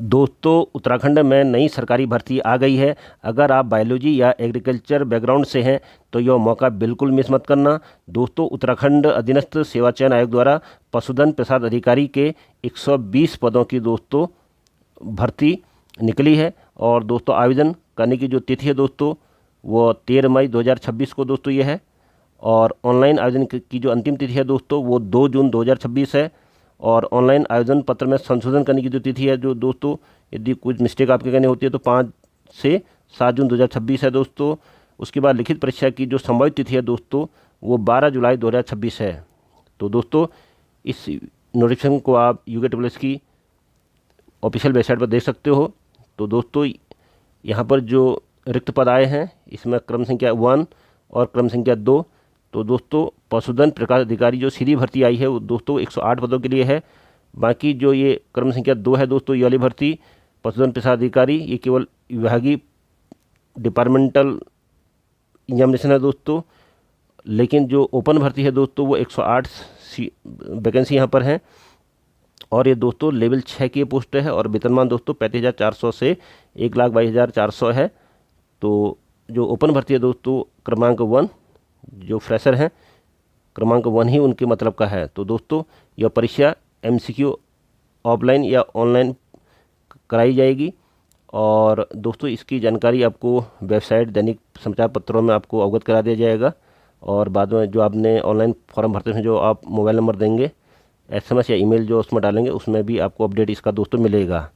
दोस्तों उत्तराखंड में नई सरकारी भर्ती आ गई है। अगर आप बायोलॉजी या एग्रीकल्चर बैकग्राउंड से हैं तो यह मौका बिल्कुल मिस मत करना। दोस्तों उत्तराखंड अधीनस्थ सेवा चयन आयोग द्वारा पशुधन प्रसाद अधिकारी के 120 पदों की दोस्तों भर्ती निकली है। और दोस्तों आवेदन करने की जो तिथि है दोस्तों वो 13 मई 2026 को दोस्तों ये है। और ऑनलाइन आवेदन की जो अंतिम तिथि है दोस्तों वो 2 जून 2026 है। और ऑनलाइन आवेदन पत्र में संशोधन करने की जो तिथि है जो दोस्तों यदि कुछ मिस्टेक आपके कहने होती है तो 5 से 7 जून 2026 है दोस्तों। उसके बाद लिखित परीक्षा की जो संभावित तिथि है दोस्तों वो 12 जुलाई 2026 है। तो दोस्तों इस नोटिफिकेशन को आप UKSS की ऑफिशियल वेबसाइट पर देख सकते हो। तो दोस्तों यहाँ पर जो रिक्त पद आए हैं इसमें क्रम संख्या 1 और क्रम संख्या 2। तो दोस्तों पशुधन प्रकाश अधिकारी जो सीधी भर्ती आई है वो दोस्तों 108 पदों के लिए है। बाकी जो ये क्रम संख्या 2 है दोस्तों ये वाली भर्ती पशुधन प्रसाद अधिकारी ये केवल विभागीय डिपार्टमेंटल एग्जामिनेशन है दोस्तों। लेकिन जो ओपन भर्ती है दोस्तों वो 108 वैकेंसी यहाँ पर हैं। और ये दोस्तों लेवल 6 की पोस्ट है और वेतनमान दोस्तों 35,400 से 1,22,400 है। तो जो ओपन भर्ती है दोस्तों क्रमांक 1 जो फ्रेशर हैं क्रमांक 1 ही उनके मतलब का है। तो दोस्तों यह परीक्षा MCQ ऑफलाइन या ऑनलाइन कराई जाएगी। और दोस्तों इसकी जानकारी आपको वेबसाइट दैनिक समाचार पत्रों में आपको अवगत करा दिया जाएगा। और बाद में जो आपने ऑनलाइन फॉर्म भरते हैं जो आप मोबाइल नंबर देंगे SMS या ईमेल जो उसमें डालेंगे उसमें भी आपको अपडेट इसका दोस्तों मिलेगा।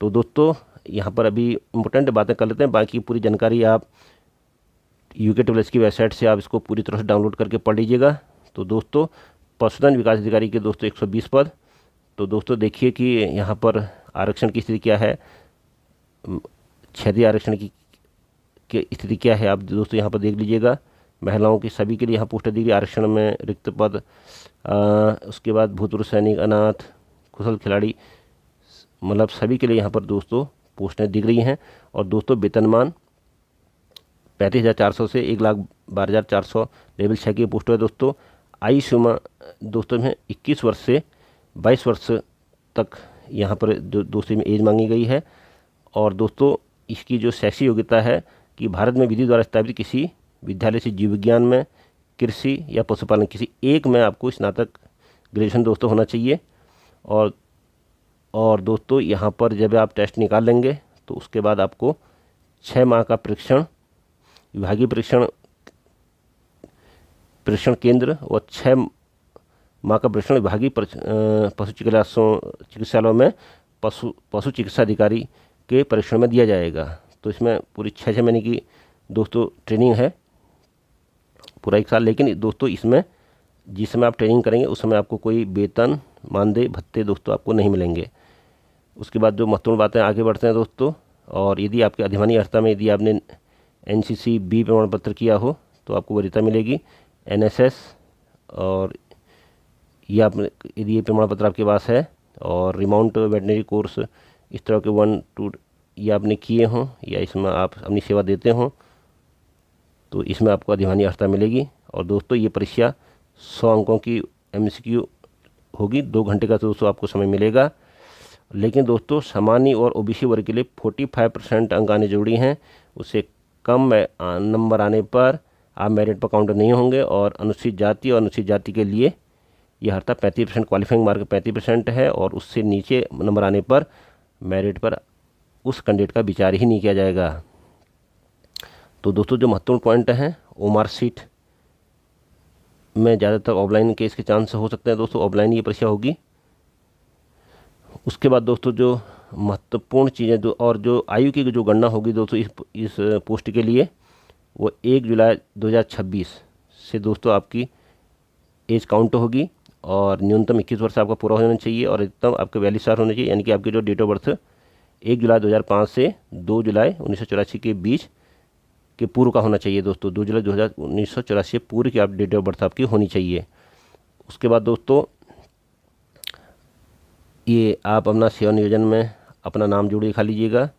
तो दोस्तों यहाँ पर अभी इम्पोर्टेंट बातें कर लेते हैं। बाकी पूरी जानकारी आप UKSS की वेबसाइट से आप इसको पूरी तरह से डाउनलोड करके पढ़ लीजिएगा। तो दोस्तों पशुधन विकास अधिकारी के दोस्तों 120 पद। तो दोस्तों देखिए कि यहाँ पर आरक्षण की स्थिति क्या है, क्षेत्रीय आरक्षण की स्थिति क्या है आप दोस्तों यहाँ पर देख लीजिएगा। महिलाओं की सभी के लिए यहाँ पोस्टें दी गई आरक्षण में रिक्त पद। उसके बाद भूतपूर्व सैनिक, अनाथ, कुशल खिलाड़ी मतलब सभी के लिए यहाँ पर दोस्तों पोस्टें दी गई हैं। और दोस्तों वेतनमान 35,400 से 1,12,400 लेवल 6 की पोस्ट है दोस्तों। आयु सीमा दोस्तों में 21 वर्ष से 22 वर्ष तक यहाँ पर दोस्तों में एज मांगी गई है। और दोस्तों इसकी जो शैक्षिक योग्यता है कि भारत में विधि द्वारा स्थापित किसी विद्यालय से जीव विज्ञान में, कृषि या पशुपालन किसी एक में आपको स्नातक ग्रेजुएशन दोस्तों होना चाहिए। और दोस्तों यहाँ पर जब आप टेस्ट निकाल लेंगे तो उसके बाद आपको 6 माह का परीक्षण विभागीय परीक्षण केंद्र और 6 माह का परीक्षण विभागीय पशु चिकित्सालयों में पशु चिकित्सा अधिकारी के परीक्षण में दिया जाएगा। तो इसमें पूरी 6 महीने की दोस्तों ट्रेनिंग है, पूरा 1 साल। लेकिन दोस्तों इसमें जिस समय आप ट्रेनिंग करेंगे उस समय आपको कोई वेतन, मानदेय, भत्ते दोस्तों आपको नहीं मिलेंगे। उसके बाद जो महत्वपूर्ण बातें आगे बढ़ते हैं दोस्तों। और यदि आपके अधिमानी अर्हता में यदि आपने NCC B प्रमाण पत्र किया हो तो आपको वरीयता मिलेगी। NSS और ये आप यदि ये प्रमाण पत्र आपके पास है और रिमाउंट वेटनरी कोर्स इस तरह के 1, 2 ये आपने किए हों या इसमें आप अपनी सेवा देते हों तो इसमें आपको अधिमानी अर्हता मिलेगी। और दोस्तों ये परीक्षा 100 अंकों की MCQ होगी। 2 घंटे का दोस्तों आपको समय मिलेगा। लेकिन दोस्तों सामान्य और OBC वर्ग के लिए 45% अंक आने जरूरी हैं। उससे कम नंबर आने पर आप मेरिट पर काउंट नहीं होंगे। और अनुसूचित जाति और अनुसूचित जाति के लिए यह अर्हता 35% क्वालिफाइंग मार्क 35% है। और उससे नीचे नंबर आने पर मेरिट पर उस कैंडिडेट का विचार ही नहीं किया जाएगा। तो दोस्तों जो महत्वपूर्ण पॉइंट हैं OMR सीट में ज़्यादातर ऑफलाइन के इसके चांस हो सकते हैं दोस्तों, ऑफलाइन ये परीक्षा होगी। उसके बाद दोस्तों जो महत्वपूर्ण चीज़ें और जो आयु की जो गणना होगी दोस्तों इस पोस्ट के लिए वो 1 जुलाई 2026 से दोस्तों आपकी एज काउंट होगी। और न्यूनतम 21 वर्ष आपका पूरा होना चाहिए और अधिकतम आपके 42 साल होने चाहिए। यानी कि आपकी जो डेट ऑफ बर्थ 1 जुलाई 2005 से 2 जुलाई 1984 के बीच के पूर्व का होना चाहिए दोस्तों। 2 जुलाई 1984 पूर्व की आप डेट ऑफ बर्थ आपकी होनी चाहिए। उसके बाद दोस्तों ये आप अपना सेवा नियोजन में अपना नाम जोड़ लिखा लीजिएगा।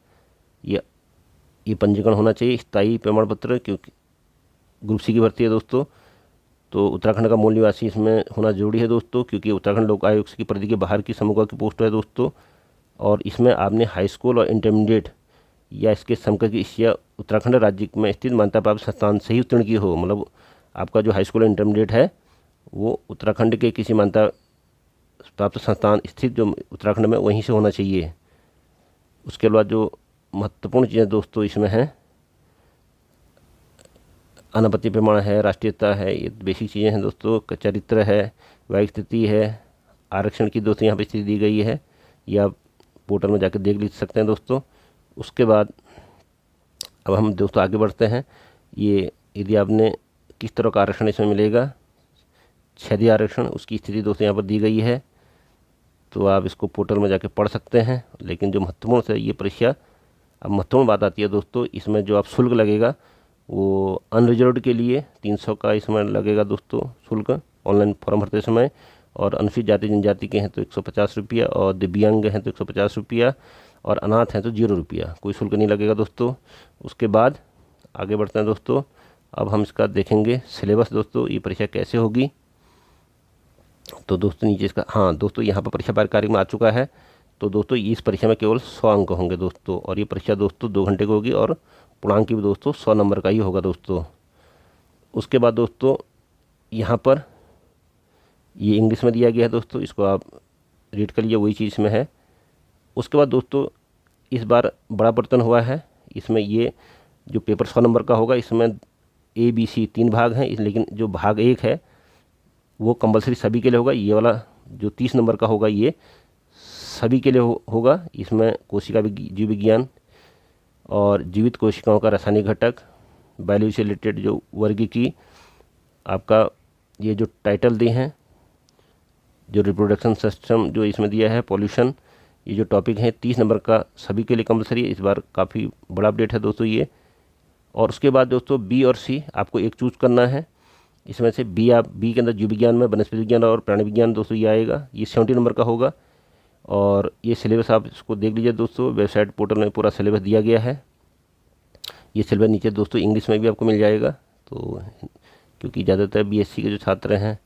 ये पंजीकरण होना चाहिए स्थायी प्रमाण पत्र, क्योंकि ग्रुप C की भर्ती है दोस्तों। तो उत्तराखंड का मूल निवासी इसमें होना जरूरी है दोस्तों, क्योंकि उत्तराखंड लोक आयोग की परिधि के बाहर की समूह की पोस्ट है दोस्तों। और इसमें आपने हाई स्कूल और इंटरमीडिएट या इसके समकक्ष या उत्तराखंड राज्य में स्थित मान्यता प्राप्त संस्थान से ही उत्तीर्ण की हो। मतलब आपका जो हाई स्कूल और इंटरमीडिएट है वो उत्तराखंड के किसी मान्यता प्राप्त संस्थान स्थित जो उत्तराखंड में वहीं से होना चाहिए। उसके बाद जो महत्वपूर्ण चीज़ें दोस्तों इसमें हैं, अनापत्ति प्रमाण है, राष्ट्रीयता है, ये बेसिक चीज़ें हैं दोस्तों। चरित्र है, वैवाहिक स्थिति है, आरक्षण की दोस्तों यहाँ पे स्थिति दी गई है, या पोर्टल में जाकर देख सकते हैं दोस्तों। उसके बाद अब हम दोस्तों आगे बढ़ते हैं। ये यदि आपने किस तरह का आरक्षण इसमें मिलेगा, क्षेत्रीय आरक्षण, उसकी स्थिति दोस्तों यहाँ पर दी गई है, तो आप इसको पोर्टल में जाके पढ़ सकते हैं। लेकिन जो महत्वपूर्ण है ये परीक्षा, अब महत्वपूर्ण बात आती है दोस्तों, इसमें जो आप शुल्क लगेगा वो अनरिजर्व्ड के लिए 300 का इसमें लगेगा दोस्तों शुल्क ऑनलाइन फॉर्म भरते समय, और अनुसूचित जाति जनजाति के हैं तो 150 रुपया, और दिव्यांग हैं तो 150 रुपया, और अनाथ हैं तो 0 रुपया, कोई शुल्क नहीं लगेगा दोस्तों। उसके बाद आगे बढ़ते हैं दोस्तों। अब हम इसका देखेंगे सिलेबस दोस्तों, ये परीक्षा कैसे होगी। तो दोस्तों नीचे इसका, हाँ दोस्तों यहाँ पर परीक्षा कार्यक्रम आ चुका है। तो दोस्तों इस परीक्षा में केवल 100 अंक होंगे दोस्तों, और ये परीक्षा दोस्तों 2 घंटे की होगी, और पूर्णांक भी दोस्तों 100 नंबर का ही होगा दोस्तों। उसके बाद दोस्तों यहाँ पर ये इंग्लिश में दिया गया है दोस्तों, इसको आप रीड कर लीजिए, वही चीज़ इसमें है। उसके बाद दोस्तों इस बार बड़ा परिवर्तन हुआ है, इसमें ये जो पेपर 100 नंबर का होगा इसमें ABC 3 भाग हैं, लेकिन जो भाग 1 है वो कंपलसरी सभी के लिए होगा। ये वाला जो 30 नंबर का होगा ये सभी के लिए होगा। इसमें कोशिका जीव विज्ञान और जीवित कोशिकाओं का रासायनिक घटक, बायोलॉजी से रिलेटेड जो वर्गीकी, आपका ये जो टाइटल दिए हैं, जो रिप्रोडक्शन सिस्टम जो इसमें दिया है, पॉल्यूशन, ये जो टॉपिक हैं 30 नंबर का सभी के लिए कंपलसरी है। इस बार काफ़ी बड़ा अपडेट है दोस्तों ये। और उसके बाद दोस्तों B और C आपको एक चूज़ करना है। इसमें से B के अंदर जीव विज्ञान में वनस्पति विज्ञान और प्राणी विज्ञान दोस्तों ये आएगा, ये 70 नंबर का होगा। और ये सिलेबस आप इसको देख लीजिए दोस्तों, वेबसाइट पोर्टल में पूरा सिलेबस दिया गया है। ये सिलेबस नीचे दोस्तों इंग्लिश में भी आपको मिल जाएगा। तो क्योंकि ज़्यादातर BSc के जो छात्र हैं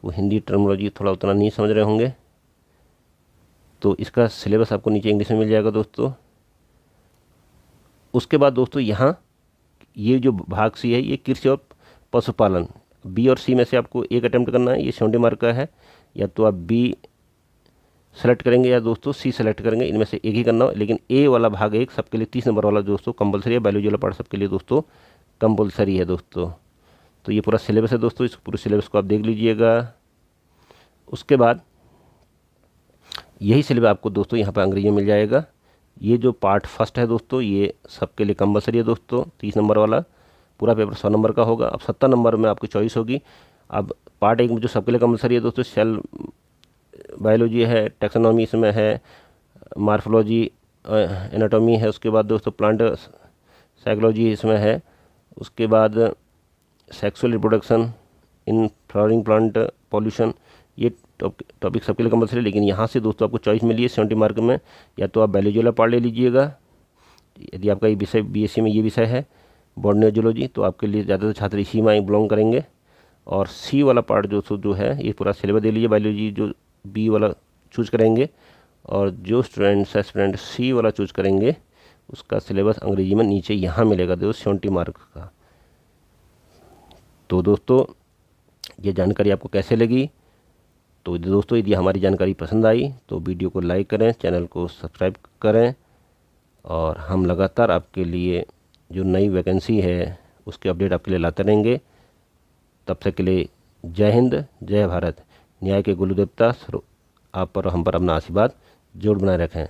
वो हिंदी टर्मिनोलॉजी थोड़ा उतना नहीं समझ रहे होंगे, तो इसका सिलेबस आपको नीचे इंग्लिश में मिल जाएगा दोस्तों। उसके बाद दोस्तों यहाँ ये जो भाग C है ये कृषि और पशुपालन, B और C में से आपको एक अटेम्प्ट करना है। ये 70 मार्क का है, या तो आप B सेलेक्ट करेंगे या दोस्तों C सेलेक्ट करेंगे, इनमें से एक ही करना हो। लेकिन A वाला भाग 1 सबके लिए 30 नंबर वाला दोस्तों कंपलसरी है, बायोलॉजी वाला पार्ट सबके लिए दोस्तों कंपलसरी है दोस्तों। तो ये पूरा सिलेबस है दोस्तों, इस पूरे सिलेबस को आप देख लीजिएगा। उसके बाद यही सिलेबस आपको दोस्तों यहाँ पर अंग्रेजी में मिल जाएगा। ये जो पार्ट फर्स्ट है दोस्तों ये सबके लिए कंपलसरी है दोस्तों, 30 नंबर वाला, पूरा पेपर 100 नंबर का होगा। अब 70 नंबर में आपकी चॉइस होगी। अब पार्ट 1 में जो सबके लिए कंपलसरी है दोस्तों, सेल बायोलॉजी है, टैक्सोनॉमी इसमें है, मार्फोलॉजी, एनाटॉमी है। उसके बाद दोस्तों प्लांट साइकोलॉजी इसमें है। उसके बाद sexual reproduction in flowering plant, pollution, ये टॉपिक सबके लिए कंपलसरी। लेकिन यहाँ से दोस्तों आपको चॉइस मिली है 70 मार्क में, या तो आप बायोलॉजी वाला पार्ट ले लीजिएगा, यदि आपका ये विषय BSc में ये विषय है बॉटनी जूलॉजी, तो आपके लिए ज़्यादातर छात्र इसी में बिलोंग करेंगे। और C वाला पार्ट जो है ये पूरा सिलेबस दे लीजिए, बायोलॉजी जो B वाला चूज़ करेंगे, और जो स्टूडेंट C वाला चूज़ करेंगे उसका सिलेबस अंग्रेजी में नीचे यहाँ मिलेगा दोस्तों 70 मार्क का। तो दोस्तों ये जानकारी आपको कैसे लगी? तो दोस्तों यदि हमारी जानकारी पसंद आई तो वीडियो को लाइक करें, चैनल को सब्सक्राइब करें, और हम लगातार आपके लिए जो नई वैकेंसी है उसके अपडेट आपके लिए लाते रहेंगे। तब तक के लिए जय हिंद, जय भारत। न्याय के गुरुदेवता आप पर हम पर अपना आशीर्वाद जरूर बनाए रखें।